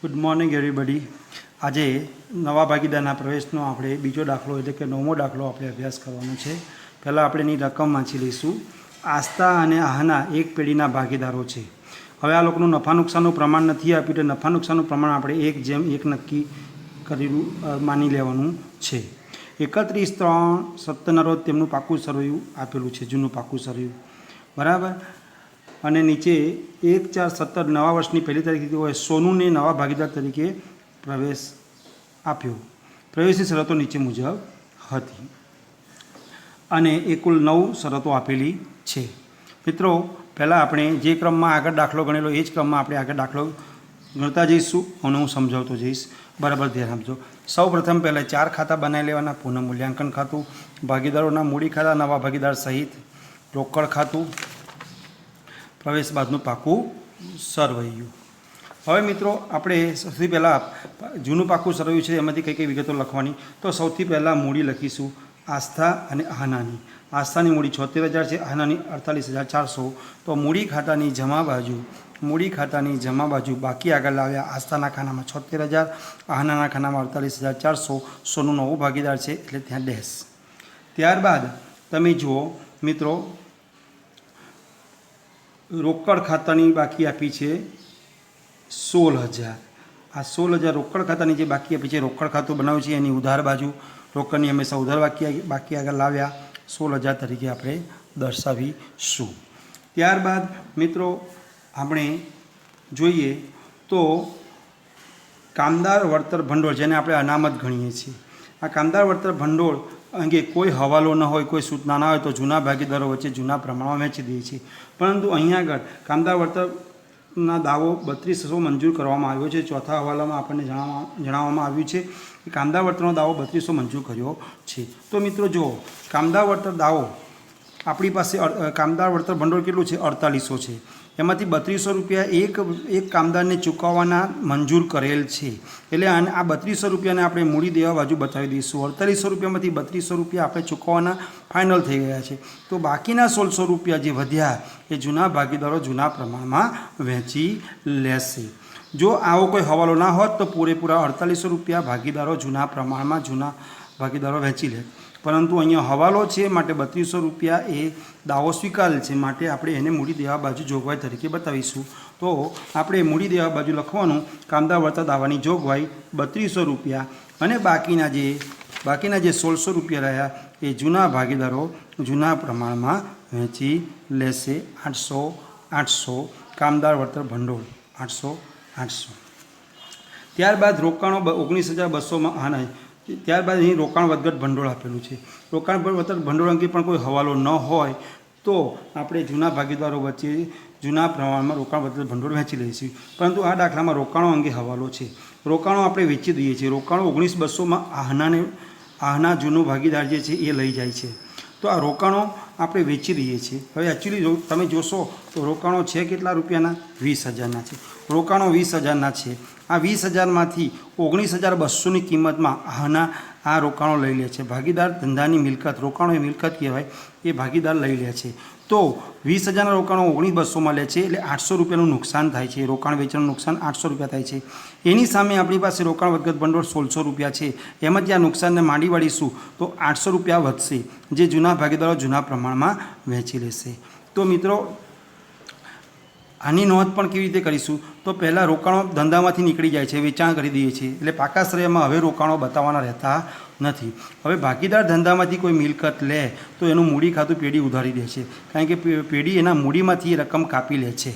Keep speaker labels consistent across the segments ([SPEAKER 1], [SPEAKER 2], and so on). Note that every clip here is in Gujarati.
[SPEAKER 1] Good morning everybody. आज नवा भागीदारना प्रवेशनो આપણે બીજો દાખલો એટલે કે નવમો દાખલો આપણે અભ્યાસ કરવાનો છે। પહેલાં આપણે એની રકમ વાંચી લઈશું। આસ્થા અને આહના એક પેઢીના ભાગીદારો છે। હવે આ લોકોનું નફા નુકસાનનું પ્રમાણ નથી આપ્યું, એટલે નફા નુકસાનનું પ્રમાણ આપણે 1:1 નક્કી કરેલું માની લેવાનું છે। 31/3/17 રોજ તેમનું પાકું સરવૈયું આપેલું છે, જૂનું પાકું સરવૈયું, બરાબર। અને નીચે 1/4/17 નવા વર્ષની પહેલી તારીખથી હોય સોનુને નવા ભાગીદાર તરીકે પ્રવેશ આપ્યો। પ્રવેશની શરતો નીચે મુજબ હતી અને એ કુલ 9 શરતો આપેલી છે। મિત્રો, પહેલાં આપણે જે ક્રમમાં આગળ દાખલો ગણેલો એ જ ક્રમમાં આપણે આગળ દાખલો ગણતા જઈશું અને હું સમજાવતો જઈશ, બરાબર ધ્યાન આપજો। સૌ પ્રથમ પહેલાં 4 ખાતા બનાવી લેવાના। પુનઃ મૂલ્યાંકન ખાતું, ભાગીદારોના મૂડી ખાતા, નવા ભાગીદાર સહિત રોકડ ખાતું, પ્રવેશ બાદનું પાકું સરવૈયું। હવે મિત્રો, આપણે સૌથી પહેલાં જૂનું પાકું સરવૈયું છે એમાંથી કઈ કઈ વિગતો લખવાની। તો સૌથી પહેલાં મૂડી લખીશું આસ્થા અને આહનાની। આસ્થાની મૂડી 76,000 છે, આહનાની 48,400। તો મૂડી ખાતાની જમા બાજુ બાકી આગળ લાવ્યા। આસ્થાના ખાનામાં 76,000, આહનાના ખાનામાં 48,400। સોનું નવો ભાગીદાર છે એટલે ત્યાં ડેશ। ત્યારબાદ તમે જુઓ મિત્રો, રોકડ ખાતાની બાકી આપી છે 16,000। આ 16,000 રોકડ ખાતાની જે બાકી આપી છે, રોકડ ખાતું બનાવ્યું છે એની ઉધાર બાજુ, રોકડની હંમેશા ઉધાર બાકી આગળ લાવ્યા 16,000 તરીકે આપણે દર્શાવીશું। ત્યારબાદ મિત્રો આપણે જોઈએ તો કામદાર વળતર ભંડોળ, જેને આપણે અનામત ગણીએ છીએ, આ કામદાર વળતર ભંડોળ અંગે કોઈ હવાલો ન હોય, કોઈ સૂચના ના હોય તો જૂના ભાગીદારો વચ્ચે જૂના પ્રમાણમાં વહેંચી દઈએ છીએ। પરંતુ અહીંયા આગળ કામદાર વળતરના દાવો 3200 મંજૂર કરવામાં આવ્યો છે। ચોથા હવાલામાં આપણને જણાવવામાં આવ્યું છે કે કામદાર વળતરનો દાવો 3200 મંજૂર કર્યો છે। તો મિત્રો જુઓ, કામદાર વળતર દાવો આપણી પાસે કામદાર વળતર ભંડોળ કેટલું છે? 4800 છે। એમાંથી 3200 રૂપિયા એક કામદારને ચૂકવવાના મંજૂર કરેલ છે, એટલે આ 3200 રૂપિયાને આપણે મૂડી દેવા બાજુ બતાવી દઈશું। 4800 રૂપિયામાંથી 3200 રૂપિયા આપણે ચૂકવવાના ફાઇનલ થઈ ગયા છે। તો બાકીના 1600 રૂપિયા જે વધ્યા એ જૂના ભાગીદારો જૂના પ્રમાણમાં વહેંચી લેશે। જો આવો કોઈ હવાલો ના હોત તો પૂરેપૂરા 4800 રૂપિયા ભાગીદારો જૂના પ્રમાણમાં જૂના ભાગીદારો વહેંચી લે, પરંતુ અહીંયા હવાલો છે માટે 3200 રૂપિયા એ દાવો સ્વીકારેલ છે, માટે આપણે એને મૂડી દેવા બાજુ જોગવાઈ તરીકે બતાવીશું। તો આપણે મૂડી દેવા બાજુ લખવાનું કામદાર વળતર દાવાની જોગવાઈ 3200 રૂપિયા અને બાકીના જે 1600 રૂપિયા રહ્યા એ જૂના ભાગીદારો જૂના પ્રમાણમાં વહેંચી લેશે। 800 કામદાર વળતર ભંડોળ 800। ત્યારબાદ રોકાણો 19,200માં આના। ત્યારબાદ અહીં રોકાણ વધઘટ ભંડોળ આપેલું છે। રોકાણ વધઘટ ભંડોળ અંગે પણ કોઈ હવાલો ન હોય તો આપણે જૂના ભાગીદારો વચ્ચે જૂના પ્રમાણમાં રોકાણ વધઘટ ભંડોળ વહેંચી લઈશું, પરંતુ આ દાખલામાં રોકાણો અંગે હવાલો છે। રોકાણો આપણે વેચી દઈએ છીએ। રોકાણો 19,200માં આહના જૂનો ભાગીદાર જે છે એ લઈ જાય છે, તો આ રોકાણો આપણે વેચી દઈએ છીએ। હવે એકચ્યુઅલી તમે જોશો તો રોકાણો છે કેટલા રૂપિયાના? 20,000ના છે। રોકાણો 20,000ના છે। આ 20,000માંથી 19,200ની કિંમતમાં આહના આ રોકાણો લઈ લે છે। ભાગીદાર ધંધાની મિલકત, રોકાણો એ મિલકત કહેવાય, એ ભાગીદાર લઈ લે છે। તો 20,000ના રોકાણો 19,200માં લે છે, એટલે 800 રૂપિયાનું નુકસાન થાય છે। રોકાણ વેચાણનું નુકસાન 800 રૂપિયા થાય છે। એની સામે આપણી પાસે રોકાણ વધઘટ ભંડોળ 1600 રૂપિયા છે। એમાંથી આ નુકસાનને માંડી વાળીશું તો 800 રૂપિયા વધશે, જે જૂના ભાગીદારો જૂના પ્રમાણમાં વહેંચી લેશે। તો મિત્રો, આની નોંધ પણ કેવી રીતે કરીશું? તો પહેલાં રોકાણો ધંધામાંથી નીકળી જાય છે, વેચાણ કરી દઈએ છીએ, એટલે પાકા શ્રેયમાં હવે રોકાણો બતાવવાના રહેતા નથી। હવે ભાગીદાર ધંધામાંથી કોઈ મિલકત લે તો એનું મૂડી ખાતું પેઢી ઉધારી દે છે, કારણ કે પેઢી એના મૂડીમાંથી એ રકમ કાપી લે છે।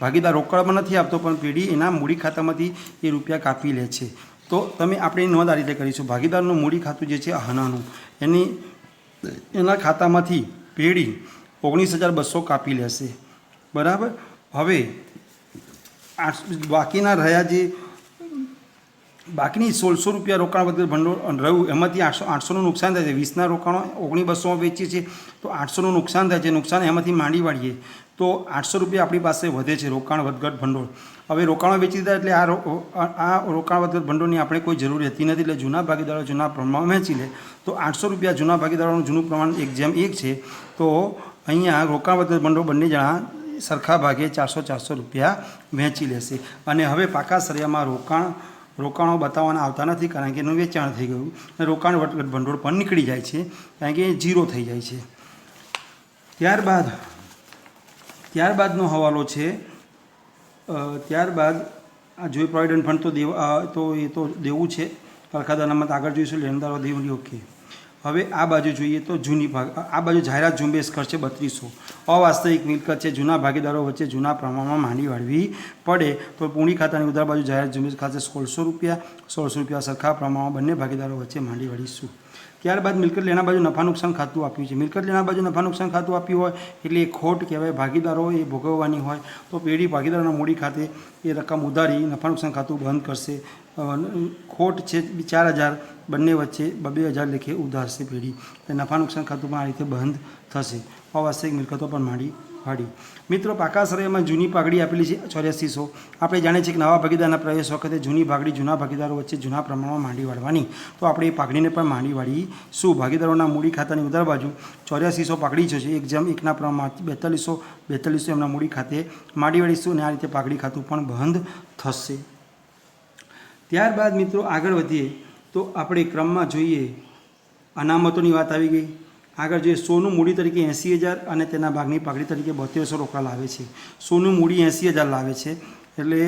[SPEAKER 1] ભાગીદાર રોકડમાં નથી આપતો, પણ પેઢી એના મૂડી ખાતામાંથી એ રૂપિયા કાપી લે છે। તો આપણે નોંધ આ રીતે કરીશું। ભાગીદારનું મૂડી ખાતું જે છે આહનાનું, એના ખાતામાંથી પેઢી 19,200 કાપી લેશે, બરાબર। હવે બાકીના રહ્યા જે બાકીની 1600 રૂપિયા રોકાણ વધઘટ ભંડોળ રહ્યું, એમાંથી 800નું નુકસાન થાય છે। 20ના રોકાણો 19,200માં વેચીએ છીએ તો 800નું નુકસાન થાય છે। નુકસાન એમાંથી માંડી વાળીએ તો 800 રૂપિયા આપણી પાસે વધે છે રોકાણ વધઘટ ભંડોળ। હવે રોકાણો વેચી દીધા એટલે આ રોકાણ વધઘટ ભંડોળની આપણે કોઈ જરૂર રહેતી નથી, એટલે જૂના ભાગીદારો જૂના પ્રમાણમાં વહેંચી લે તો 800 રૂપિયા જૂના ભાગીદારોનું જૂનું પ્રમાણ 1:1 છે। તો અહીંયા રોકાણ વધઘટ ભંડોળ બંને જણા સરખા ભાગે 400 રૂપિયા વહેંચી લેશે। અને હવે પાકા સળિયામાં રોકાણો બતાવવાના આવતા નથી, કારણ કે એનું વેચાણ થઈ ગયું અને રોકાણ ભંડોળ પણ નીકળી જાય છે, કારણ કે એ ઝીરો થઈ જાય છે। ત્યારબાદનો હવાલો છે, ત્યારબાદ આ જોઈ પ્રોવિડન્ટ ફંડ તો દેવું છે, સરખા અનામત આગળ જોઈશું, લેણદારો દેવું, ઓકે। હવે આ બાજુ જોઈએ તો જૂની આ બાજુ જાહેરાત ઝુંબેશ ખર્ચ છે 3200, અવાસ્તવિક મિલકત છે, જૂના ભાગીદારો વચ્ચે જૂના પ્રમાણમાં માંડી વાળવી પડે તો પૂણી ખાતાની ઉધાર બાજુ જાહેરાત ઝુંબેશ ખાતે 1600 રૂપિયા સરખા પ્રમાણમાં બંને ભાગીદારો વચ્ચે માંડી વાળીશું। ત્યારબાદ મિલકત લેણા બાજુ નફા નુકસાન ખાતું આપ્યું છે। મિલકત લેણા બાજુ નફા નુકસાન ખાતું આપ્યું હોય એટલે એ ખોટ કહેવાય, ભાગીદારો એ ભોગવવાની હોય તો પેઢી ભાગીદારોના મૂડી ખાતે એ રકમ ઉધારી નફા નુકસાન ખાતું બંધ કરશે। ખોટ છે 4000, બંને વચ્ચે 2000 લેખે ઉધારશે પેઢી, નફા નુકસાન ખાતું પણ આ રીતે બંધ થશે। અવાસ્તવિક મિલકતો પણ માંડી વાળી। મિત્રો, પાકા સળિયામાં જૂની પાઘડી આપેલી છે 8400। આપણે જાણીએ છીએ કે નવા ભાગીદારના પ્રવેશ વખતે જૂની પાઘડી જૂના ભાગીદારો વચ્ચે જૂના પ્રમાણમાં માંડી વાળવાની, તો આપણે એ પાઘડીને પણ માંડી વાળીશું। ભાગીદારોના મૂડી ખાતાની ઉધાર બાજુ 8400 પાઘડી છે, 1:1 પ્રમાણમાં 4200 એમના મૂડી ખાતે માંડી વાળીશું અને આ રીતે પાઘડી ખાતું પણ બંધ થશે। ત્યારબાદ મિત્રો આગળ વધીએ તો આપણે ક્રમમાં જોઈએ, અનામતોની વાત આવી ગઈ। આગળ જોઈએ, સોનું મૂડી તરીકે 80000 અને તેના ભાગની પાઘડી તરીકે 7200 રોકડા લાવે છે। સોનું મૂડી 80000 લાવે છે એટલે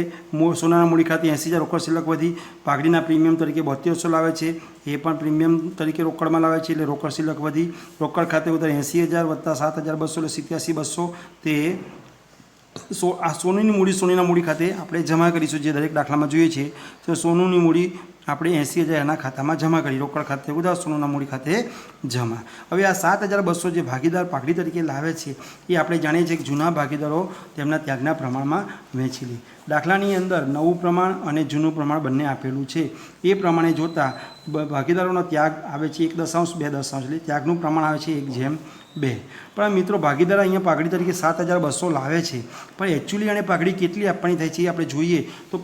[SPEAKER 1] સોનાના મૂડી ખાતે 80000 રોકડ શિલ્લક વધી, પાઘડીના પ્રીમિયમ તરીકે 7200 લાવે છે, એ પણ પ્રીમિયમ તરીકે રોકડમાં લાવે છે એટલે રોકડ શિલ્લક વધી, રોકડ ખાતે ઉધાર 80000 વત્તા 7200 એટલે 87200, તે આ સોનુની મૂડી સોનીના મૂડી ખાતે આપણે જમા કરીશું, જે દરેક દાખલામાં જોઈએ છે। તો સોનુની મૂડી આપણે 80000 એના ખાતામાં જમા કરી, રોકડ ખાતે ઉધાર, સોનાના મૂડી ખાતે જમા। હવે આ 7200 જે ભાગીદાર પાઘડી તરીકે લાવે છે એ આપણે જાણીએ છીએ કે જૂના ભાગીદારો તેમના ત્યાગના પ્રમાણમાં વહેંચી લે। દાખલાની અંદર નવું પ્રમાણ અને જૂનું પ્રમાણ બંને આપેલું છે, એ પ્રમાણે જોતાં ભાગીદારોનો ત્યાગ આવે છે 1.2 એટલે ત્યાગનું પ્રમાણ આવે છે 1:2। પણ મિત્રો, ભાગીદાર અહીંયા પાઘડી તરીકે 7200 લાવે છે, પણ એકચ્યુઅલી આને પાઘડી કેટલી આપવાની થાય છે એ આપણે જોઈએ તો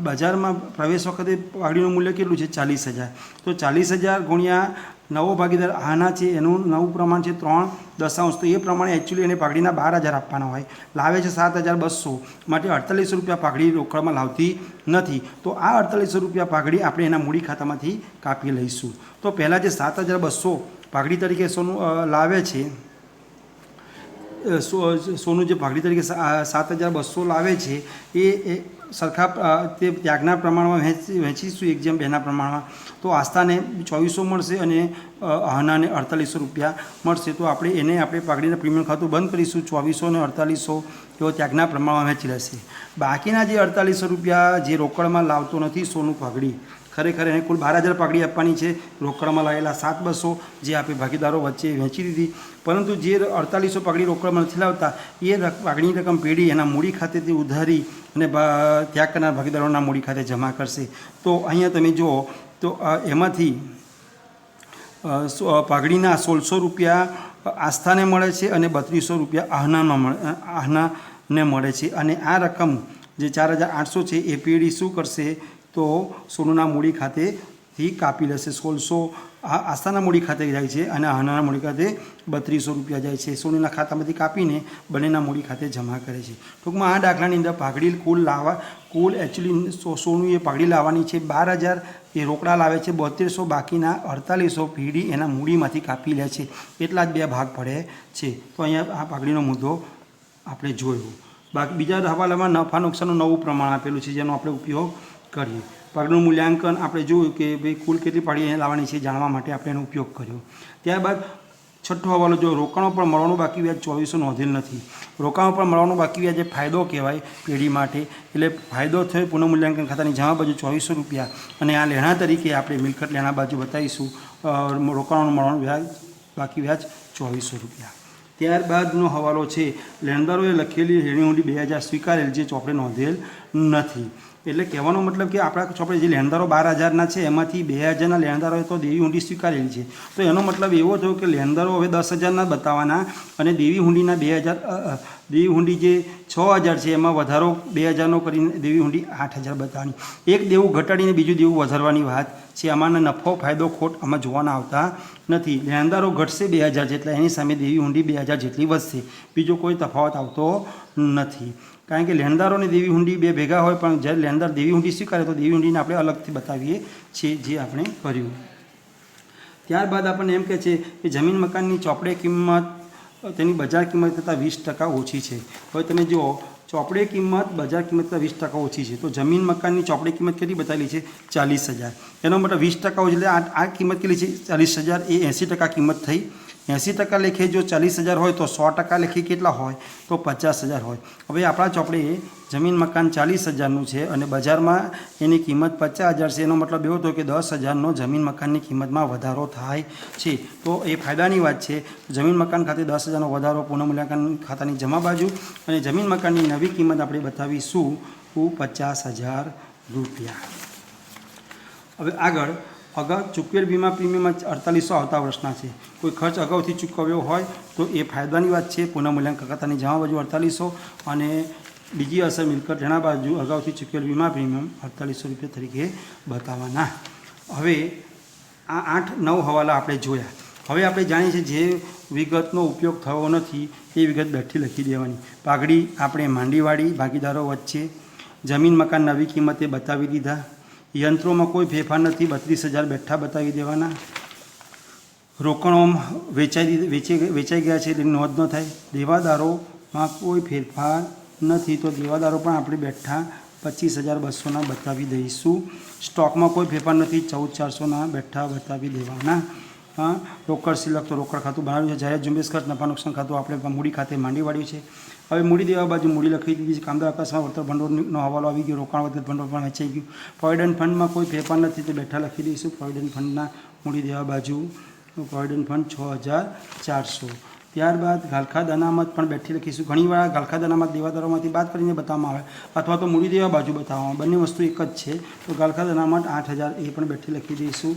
[SPEAKER 1] બજારમાં પ્રવેશ વખતે પાઘડીનું મૂલ્ય કેટલું છે 40000, તો 40000 ગુણ્યા નવો ભાગીદાર આના છે એનું નવું પ્રમાણ છે 3.0, તો એ પ્રમાણે એકચ્યુઅલી એને પાઘડીના 12000 આપવાના હોય, લાવે છે 7200, માટે 4800 રૂપિયા પાઘડી રોકડમાં લાવતી નથી, તો આ 4800 રૂપિયા પાઘડી આપણે એના મૂડી ખાતામાંથી કાપી લઈશું। તો પહેલાં જે 7200 પાઘડી તરીકે સોનું લાવે છે, સોનું જે પાઘડી તરીકે 7200 લાવે છે એ સરખા તે ત્યાગના પ્રમાણમાં વહેંચીશું 1:2 પ્રમાણમાં, તો આસ્થાને 2400 મળશે અને આહનાને 4800 રૂપિયા મળશે। તો આપણે પાઘડીના પ્રીમિયમ ખાતું બંધ કરીશું, 2400 અને 4800 તેઓ ત્યાગના પ્રમાણમાં વહેંચી લેશે। બાકીના જે 4800 રૂપિયા જે રોકડમાં લાવતો નથી સોનું પાઘડી, ખરેખર એને કુલ 12000 પાઘડી આપવાની છે, રોકડમાં લાવેલા 7200 જે આપણે ભાગીદારો વચ્ચે વહેંચી દીધી, પરંતુ જે 4800 પાઘડી રોકડમાં નથી લાવતા એ પાઘડીની રકમ પેઢી એના મૂડી ખાતેથી ઉધારી અને ત્યાગ કરનાર ભાગીદારોના મૂડી ખાતે જમા કરશે। તો અહીંયા તમે જુઓ તો એમાંથી પાઘડીના 1600 રૂપિયા આસ્થાને મળે છે અને 3200 રૂપિયા આહનાને મળે છે, અને આ રકમ જે 4800 છે એ પેઢી શું કરશે તો સોનુના મૂડી ખાતેથી કાપી લેશે। 1600 આસ્થાના મૂડી ખાતે જાય છે અને આહનાના મૂડી ખાતે 3200 રૂપિયા જાય છે, સોનુના ખાતામાંથી કાપીને બંનેના મૂડી ખાતે જમા કરે છે। ટૂંકમાં આ દાખલાની અંદર પાઘડી કુલ એકચ્યુઅલી સોનું એ પાઘડી લાવવાની છે 12000, એ રોકડા લાવે છે 7200, બાકીના 4800 પેઢી એના મૂડીમાંથી કાપી લે છે, એટલા જ 2 ભાગ પડે છે। તો અહીંયા આ પાઘડીનો મુદ્દો આપણે જોયો। બાકી બીજા હવાલામાં નફા નુકસાનનું નવું પ્રમાણ આપેલું છે, જેનો આપણે ઉપયોગ કરીએ। પાઘડીનું મૂલ્યાંકન આપણે જોયું કે ભાઈ કુલ કેટલી પાઘડી અહીંયા લાવવાની છે જાણવા માટે આપણે એનો ઉપયોગ કર્યો। ત્યારબાદ છઠ્ઠો હવાલો જો, રોકાણો પર મળવાનું બાકી વ્યાજ 2400 નોંધેલ નથી। રોકાણો પર મળવાનું બાકી વ્યાજ એ ફાયદો કહેવાય પેઢી માટે, એટલે ફાયદો થયો પુનઃમૂલ્યાંકન ખાતાની જમા બાજુ 2400 રૂપિયા, અને આ લેણા તરીકે આપણે મિલકત લેણા બાજુ બતાવીશું રોકાણોનું મળવાનું બાકી વ્યાજ 2400 રૂપિયા। ત્યારબાદનો હવાલો છે, લેણદારોએ લખેલી લેણી હુંડી 2000 સ્વીકારેલ જે ચોપડે નોંધેલ નથી। એટલે કહેવાનો મતલબ કે આપણા ચોપડે જે લેણદારો 12,000ના છે એમાંથી 2,000ના લેણદારોએ તો દેવી હુંડી સ્વીકારેલી છે. તો એનો મતલબ એવો થયો કે લેણદારો હવે 10,000ના બતાવવાના અને દેવી હુંડીના 2,000 દેવી હુંડી જે 6,000 છે એમાં વધારો 2,000નો કરીને દેવી હુંડી 8,000 બતાવવાની. એક દેવું ઘટાડીને બીજું દેવું વધારવાની વાત છે. આમાંના નફો ફાયદો ખોટ આમાં જોવાના આવતા નથી. લેણદારો ઘટશે 2,000 જેટલા, એની સામે દેવી હુંડી 2,000 જેટલી વધશે. બીજો કોઈ તફાવત આવતો નથી. કારણ કે લેણદારો અને દેવી હુંડી બે ભેગા હોય, પણ જ્યારે લેણદાર દેવી હુંડી સ્વીકારે તો દેવી હુંડીને આપણે અલગથી બતાવીએ છીએ, જે આપણે કર્યું. ત્યારબાદ આપણને એમ કહે છે કે જમીન મકાનની ચોપડે કિંમત તેની બજાર કિંમત કરતાં 20% ઓછી છે. હવે તમે જુઓ, ચોપડે કિંમત બજાર કિંમત કરતાં 20% ઓછી છે. તો જમીન મકાનની ચોપડે કિંમત કેટલી બતાવેલી છે? 40,000. એનો મતલબ 20% ઓછી, એટલે આ કિંમત કેટલી છે? 40,000. એ 80% કિંમત થઈ. 80% લેખે જો 40,000 હોય તો 100% લેખે કેટલા હોય? તો 50,000 હોય. હવે આપણા ચોપડે જમીન મકાન 40,000નું છે અને બજારમાં એની કિંમત 50,000 છે. એનો મતલબ એવો થયો કે 10,000નો જમીન મકાનની કિંમતમાં વધારો થાય છે. તો એ ફાયદાની વાત છે. જમીન મકાન ખાતે 10,000નો વધારો પુનઃમૂલ્યાંકન ખાતાની જમા બાજુ, અને જમીન મકાનની નવી કિંમત આપણે બતાવીશું 50,000 રૂપિયા. હવે આગળ, અગાઉ ચૂકવેલ વીમા પ્રીમિયમ 4800 આવતા વર્ષના છે. કોઈ ખર્ચ અગાઉથી ચૂકવ્યો હોય તો એ ફાયદાની વાત છે. પુનઃમૂલ્યાંકન ખાતાની જમા બાજુ 4800 અને બીજી અસર મિલકત જણા બાજુ અગાઉથી ચૂકવેલ વીમા પ્રીમિયમ 4800 રૂપિયા તરીકે બતાવવાના. હવે આ 8-9 હવાલા આપણે જોયા. હવે આપણે જાણીએ છીએ જે વિગતનો ઉપયોગ થયો નથી એ વિગત બેઠી લખી દેવાની. પાઘડી આપણે માંડીવાળી ભાગીદારો વચ્ચે. જમીન મકાન નવી કિંમતે બતાવી દીધા. યંત્રોમાં કોઈ ફેરફાર નથી, 32,000 બેઠા બતાવી દેવાના. રોકડો વેચાઈ ગયા છે એની નોંધ ન થાય. દેવાદારોમાં કોઈ ફેરફાર નથી, તો દેવાદારો પણ આપણે બેઠા 25,200ના બતાવી દઈશું. સ્ટોકમાં કોઈ ફેરફાર નથી, 14,400ના બેઠા બતાવી દેવાના. રોકડ સિલક તો રોકડ ખાતું બનાવ્યું છે. જાહેર ઝુંબેશ ખર્ચ નફા નુકસાન ખાતું આપણે મૂડી ખાતે માંડી વાળ્યું છે. હવે મૂડી દેવા બાજુ મૂડી લખી દીધી છે. કામદાર અકસ્માત વળતર ભંડોળનો હવાલો આવી ગયો. રોકાણ વધઘટ ભંડોળ પણ વેચાઈ ગયું. પ્રોવિડન્ટ ફંડમાં કોઈ ફેરફાર નથી, તો બેઠા લખી દઈશું. પ્રોવિડન્ટ ફંડના મૂડી દેવા બાજુ પ્રોવિડન્ટ ફંડ 6,400. ત્યારબાદ ગાલખાદ અનામત પણ બેઠી લખીશું. ઘણીવાર ગાલખાદ અનામત દેવાદારોમાંથી બાદ કરીને બતાવવામાં આવે અથવા તો મૂડી દેવા બાજુ બતાવવામાં, બંને વસ્તુ એક જ છે. તો ગાલખાદ અનામત 8,000 એ પણ બેઠી લખી દઈશું.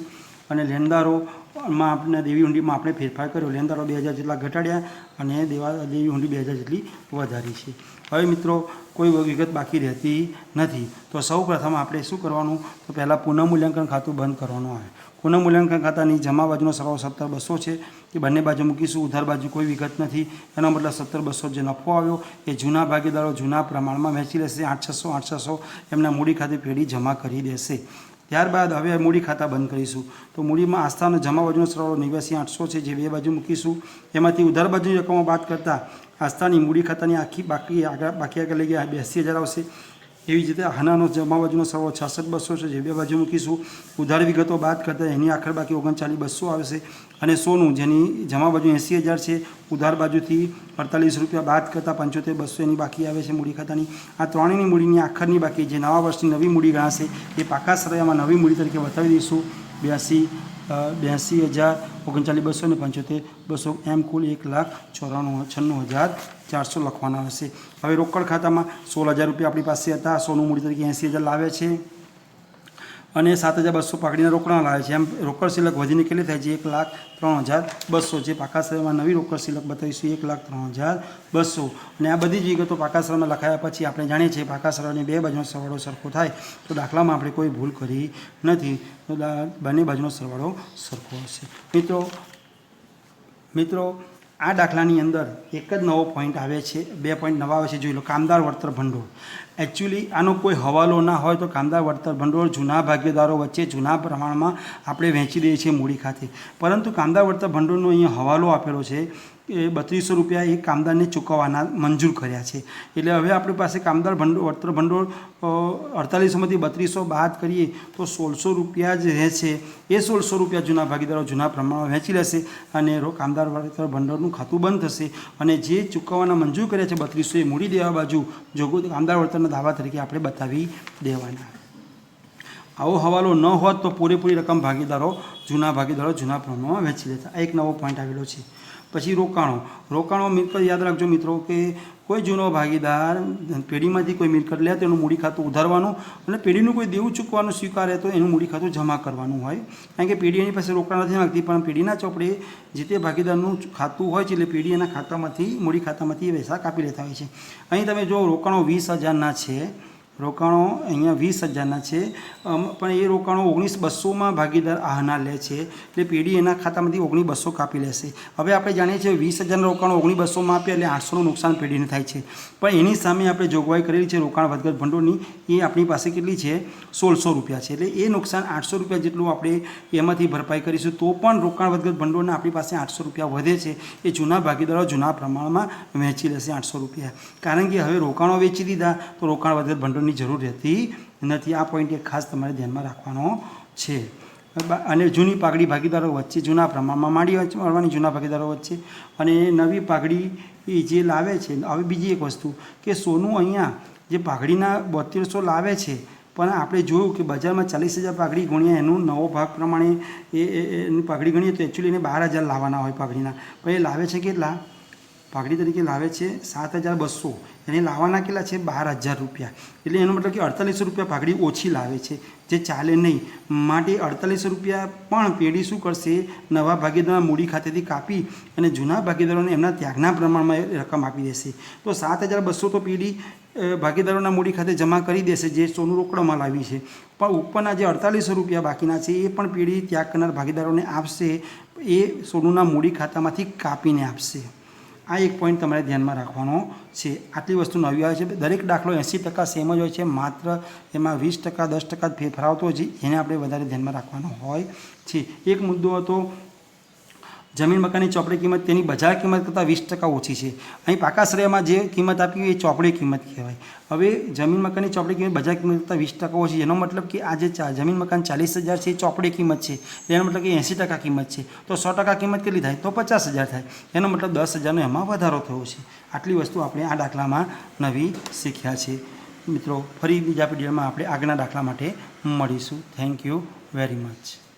[SPEAKER 1] અને લેણદારોમાં આપણે દેવી હુંડીમાં આપણે ફેરફાર કર્યો. લેણદારો 2,000 જેટલા ઘટાડ્યા અને દેવી હુંડી 2,000 જેટલી વધારી છે. હવે મિત્રો કોઈ વિગત બાકી રહેતી નથી. તો સૌ પ્રથમ આપણે શું કરવાનું? તો પહેલાં પુનઃમૂલ્યાંકન ખાતું બંધ કરવાનું આવે. પુનઃમૂલ્યાંકન ખાતાની જમા બાજુનો સરવાળો 17,200 છે. એ બંને બાજુ મૂકીશું. ઉધાર બાજુ કોઈ વિગત નથી. એનો મતલબ 17,200 જે નફો આવ્યો એ જૂના ભાગીદારો જૂના પ્રમાણમાં વહેંચી લેશે. 8,600 એમના મૂડી ખાતે પેઢી જમા કરી દેશે. ત્યારબાદ હવે મૂડી ખાતા બંધ કરીશું. તો મૂડીમાં આસ્થાનો જમા બાજુનો સરવાળો 89,800 છે, જે બે બાજુ મૂકીશું. એમાંથી ઉધાર બાજુની રકમો બાદ કરતાં આસ્થાની મૂડી ખાતાની આખી બાકી આગળ લઈ ગયા 82,000 આવશે. એવી જ રીતે આનાનો જમા બાજુનો સરવાળો 66,200 છે, જે બે બાજુ મૂકીશું. ઉધાર વિગતો બાદ કરતાં એની આખર બાકી 39,200 આવશે. અને સોનું જેની જમા બાજુ 80,000 છે, ઉધાર બાજુથી 48 રૂપિયા બાદ કરતાં 75,200 એની બાકી આવે છે મૂડી ખાતાની. આ ત્રણેયની મૂડીની આખરની બાકી જે નવા વર્ષની નવી મૂડી ગણાશે એ પાકા સરવાળામાં નવી મૂડી તરીકે બતાવી દઈશું. 82,000, 39,200 અને 75,200 એમ કુલ 1,96,400 લખવાના હશે. હવે રોકડ ખાતામાં 16,000 રૂપિયા આપણી પાસે હતા. સોનું મૂડી તરીકે 80,000 લાવે છે અને 7,200 પાકડીના રોકડા લાવે છે. એમ રોકડ સિલક વધીને કેટલી થાય છે? 1,03,200. જે પાકા સરવાળામાં નવી રોકડ સિલક બતાવીશું 1,03,200. અને આ બધી જ વિગતો પાકા સરવાળામાં લખાયા પછી આપણે જાણીએ છીએ પાકા સરવાળાની બે બાજુનો સરવાળો સરખો થાય તો દાખલામાં આપણે કોઈ ભૂલ કરી નથી. તો બંને બાજુનો સરવાળો સરખો હશે. મિત્રો આ દાખલાની અંદર એક જ નવો પોઈન્ટ આવે છે, 2 પોઈન્ટ નવા આવે છે. જોઈ લો. કામદાર વળતર ભંડોળ. એકચ્યુઅલી આનો કોઈ હવાલો ના હોય તો કામદાર વળતર ભંડોળ જૂના ભાગીદારો વચ્ચે જૂના પ્રમાણમાં આપણે વહેંચી દઈએ છીએ મૂડી ખાતે. પરંતુ કામદાર વળતર ભંડોળનો અહીંયા હવાલો આપેલો છે એ 3200 રૂપિયા એક કામદારને ચૂકવવાના મંજૂર કર્યા છે. એટલે હવે આપણી પાસે કામદાર વળતર ભંડોળ 4800માંથી 3200 બાદ કરીએ તો 1600 રૂપિયા જ રહેશે. એ 1600 રૂપિયા જૂના ભાગીદારો જૂના પ્રમાણમાં વહેંચી લેશે અને કામદાર વળતર ભંડોળનું ખાતું બંધ થશે. અને જે ચૂકવવાના મંજૂર કર્યા છે 3200 એ મૂડી દેવા બાજુ જોગો કામદાર વળતરના દાવા તરીકે આપણે બતાવી દેવાના. આવો હવાલો ન હોત તો પૂરેપૂરી રકમ જૂના ભાગીદારો જૂના પ્રમાણમાં વહેંચી લેતા. એક નવો પોઈન્ટ આવેલો છે. પછી રોકાણો મિલકત યાદ રાખજો મિત્રો કે કોઈ જૂનો ભાગીદાર પેઢીમાંથી કોઈ મિલકત લે તો એનું મૂડી ખાતું ઉધારવાનું અને પેઢીનું કોઈ દેવું ચૂકવાનું સ્વીકારે તો એનું મૂડી ખાતું જમા કરવાનું હોય. કારણ કે પેઢી એની પાસે રોકાણ નથી માગતી, પણ પેઢીના ચોપડે જે તે ભાગીદારનું ખાતું હોય છે એટલે પેઢી એના ખાતામાંથી મૂડી ખાતામાંથી પૈસા કાપી લેતા હોય છે. અહીં તમે જો રોકાણો 20,000ના છે, રોકાણો અહીંયા 20,000ના છે, પણ એ રોકાણો 19,200માં ભાગીદાર આહના લે છે એટલે પેઢી એના ખાતામાંથી 19,200 કાપી લેશે. હવે આપણે જાણીએ છીએ 20,000 રોકાણો 19,200માં આપીએ એટલે 800નું નુકસાન પેઢીને થાય છે. પણ એની સામે આપણે જોગવાઈ કરેલી છે રોકાણ વધઘટ ભંડોળની, એ આપણી પાસે કેટલી છે? 1,600 રૂપિયા છે. એટલે એ નુકસાન 800 રૂપિયા જેટલું આપણે એમાંથી ભરપાઈ કરીશું તો પણ રોકાણ વધઘટ ભંડોળના આપણી પાસે 800 રૂપિયા વધે છે. એ જૂના ભાગીદારો જૂના પ્રમાણમાં વહેંચી લેશે 800 રૂપિયા. કારણ કે હવે રોકાણો વેચી દીધા તો રોકાણ વધઘટ ભંડોળની જરૂર રહેતી નથી. આ પોઈન્ટ એક ખાસ તમારે ધ્યાનમાં રાખવાનો છે. અને જૂની પાઘડી ભાગીદારો વચ્ચે જૂના પ્રમાણમાં માંડી મળવાની જૂના ભાગીદારો વચ્ચે, અને નવી પાઘડી જે લાવે છે. હવે બીજી એક વસ્તુ કે સોનું અહીંયા જે પાઘડીના 3200 લાવે છે, પણ આપણે જોયું કે બજારમાં 40,000 પાઘડી ગણ્યા એનું નવો ભાગ પ્રમાણે એની પાઘડી ગણીએ તો એકચ્યુઅલી એને 12,000 લાવવાના હોય પાઘડીના, પણ એ લાવે છે કેટલા? પાઘડી તરીકે લાવે છે 7,200, એને લાવવાના કેટલા છે? 12,000 રૂપિયા. એટલે એનો મતલબ કે 4800 રૂપિયા પાઘડી ઓછી લાવે છે, જે ચાલે નહીં. માટે 4800 રૂપિયા પણ પેઢી શું કરશે? નવા ભાગીદારોના મૂડી ખાતેથી કાપી અને જૂના ભાગીદારોને એમના ત્યાગના પ્રમાણમાં રકમ આપી દેશે. તો 7,200 તો પેઢી ભાગીદારોના મૂડી ખાતે જમા કરી દેશે જે સોનું રોકડમાં લાવી છે, પણ ઉપરના જે 4800 રૂપિયા બાકીના છે એ પણ પેઢી ત્યાગ કરનાર ભાગીદારોને આપશે, એ સોનુના મૂડી ખાતામાંથી કાપીને આપશે. આ એક પોઈન્ટ તમારે ધ્યાનમાં રાખવાનો છે. આટલી વસ્તુ નવી આવે છે. દરેક દાખલો 80% સેમ જ હોય છે, માત્ર એમાં 20% 10% ફેરફાર આવતો હોય છે, એને આપણે વધારે ધ્યાનમાં રાખવાનો હોય છે. એક મુદ્દો હતો જમીન મકાનની ચોપડી કિંમત તેની બજાર કિંમત કરતાં 20% ઓછી છે. અહીં પાકા શ્રેયમાં જે કિંમત આપી એ ચોપડી કિંમત કહેવાય. હવે જમીન મકાનની ચોપડી કિંમત બજાર કિંમત કરતાં 20% ઓછી છે. એનો મતલબ કે આ જે જમીન મકાન 40,000 છે એ ચોપડી કિંમત છે, એનો મતલબ કે 80% કિંમત છે. તો 100% કિંમત કેટલી થાય? તો 50,000 થાય. એનો મતલબ 10,000નો એમાં વધારો થયો છે. આટલી વસ્તુ આપણે આ દાખલામાં નવી શીખ્યા છે. મિત્રો ફરી બીજા પીરિયડમાં આપણે આગળના દાખલા માટે મળીશું. Thank you very much.